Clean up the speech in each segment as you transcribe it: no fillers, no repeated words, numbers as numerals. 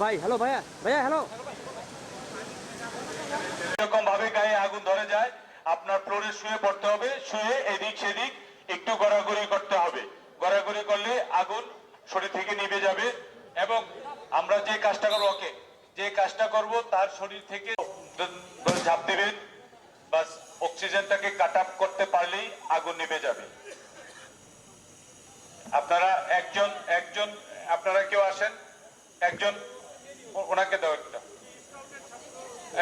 ভাই হ্যালো ভাইয়া ভাইয়া হ্যালো এরকম ভাবে গায়ে আগুন ধরে যায়, আপনার ফ্লোরে শুয়ে পড়তে হবে, শুয়ে এদিক সেদিক একটু গড়াগড়ি করতে হবে। গড়াগড়ি করলে আগুন শরীর থেকে নিভে যাবে। এবং আমরা যে কাজটা করবো, ওকে যে কাজটা করব তার শরীর থেকে ঝাঁপ দেবেন, বাস অক্সিজেনটাকে কাট আপ করতে পারলেই আগুন নিভে যাবে। আপনারা একজন একজন আপনারা কেউ আসেন, একজন ওনাকে দাও একটা,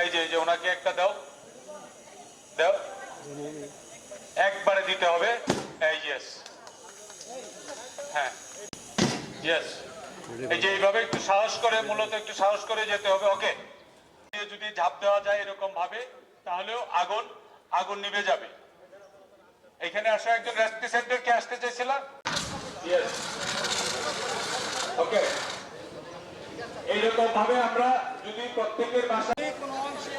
এই যে ওনাকে একটা দাও দাও, একবারে দিতে হবে। এই ইয়েস, হ্যাঁ ইয়েস, এই যে এইভাবে একটু সাহস করে, মূলত একটু সাহস করে যেতে হবে। ওকে, যদি ঝাঁপ দেওয়া যায় এরকম ভাবে, তাহলেও আগুন নিভে যাবে। এখানে আসো, একজন রেস্কিউ সেন্টার কে আসতে চাইছিলাম। ইয়েস, ওকে, এইরকম ভাবে আমরা যদি প্রত্যেকের বাসায় কোনো অংশে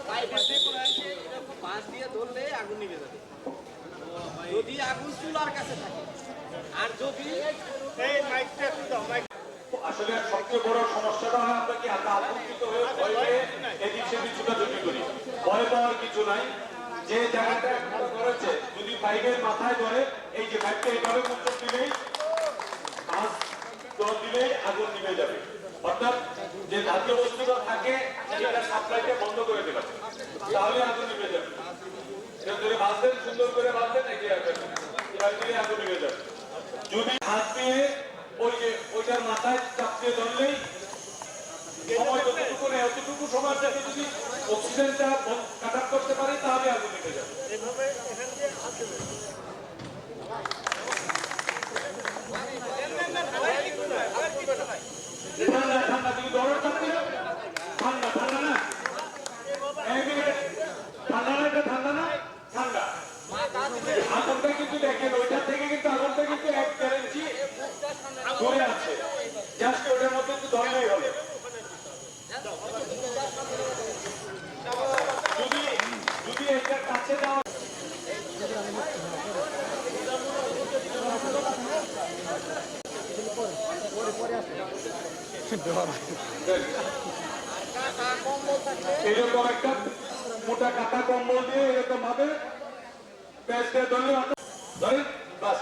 পাইপের যে কোনো অংশে এরকম বাঁশ দিয়ে ধরলে আগুন নিভে যাবে, যদি আগুন চুলার কাছে থাকে। আর যদি এই মাইকটা একটু দাও, মাইক আসলে সবচেয়ে বড় সমস্যাটা হয় আমরা কি আতঙ্কিত হয়ে ভয় পেয়ে এদিক সেদিক ছুটাছুটি করি। ভয় পাওয়ার কিছু নাই। যে জায়গাটা করেছে যদি পাইপের মাথায় ধরে, এই যে পাইপটা এইভাবে মুখ দিলেই দিলেই আগুন নিভে যাবে। অর্থাৎ যে ধার্য বস্তুটা থাকে সেটা সাপ্লাইটা বন্ধ করে দেবে, তাহলে আগুন নিভে যাবে। যদি বাঁধবেন, সুন্দর করে বাঁধবেন, দিলে আগুন নিভে যাবে। যদি হাত দিয়ে ওইটার মাথায় চাপিয়ে ধরলেই সময় যতটুকু নেই অতটুকু সময় থেকে যদি অক্সিজেনটা কাট আপ করতে পারে, তাহলে আগুন নিভে যাবে। ঠান্ডা ঠান্ডা তুমি দরদ চাপতে ঠান্ডা ঠান্ডা না, ঠান্ডা না, এটা ঠান্ডা না, ঠান্ডা। আগুনটা কিন্তু দেখেন ওইটার থেকে কিন্তু আগুনটা কিন্তু 1-1.5 ইঞ্চি দূরে আছে, জাস্ট ওটার মধ্যে একটু ধরলেই হবে। যদি এটার কাছে যাওয়া এরকম একটা মোটা কাঁথা কম্বল দিয়ে এরকম ভাবে প্যাচ দিয়ে ধরলে ধরেন, বাস।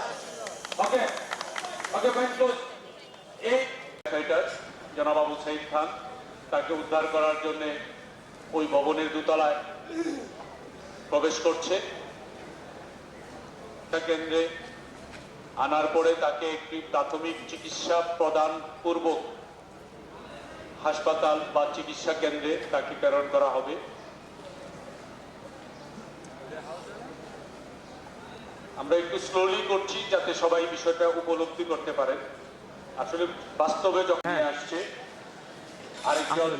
ওকে ওকে, ফাইন, ক্লোজ। এই জনাব আবু সাইদ খান, তাকে উদ্ধার করার জন্য ওই ভবনের দোতলায় প্রবেশ করছে। কেন্দ্রে আনার পরে তাকে একটি প্রাথমিক চিকিৎসা প্রদান পূর্বক হাসপাতাল বা চিকিৎসা কেন্দ্রে তাকে প্রেরণ করা হবে। আমরা একটু স্লোলি করছি যাতে সবাই বিষয়টা উপলব্ধি করতে পারেন। আসলে বাস্তবে যখন আসছে, আরেকজন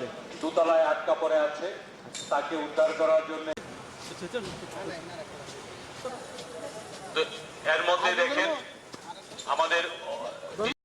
দোতলায় আটকা পড়ে আছে, তাকে উদ্ধার করার জন্য এর মধ্যে দেখেন আমাদের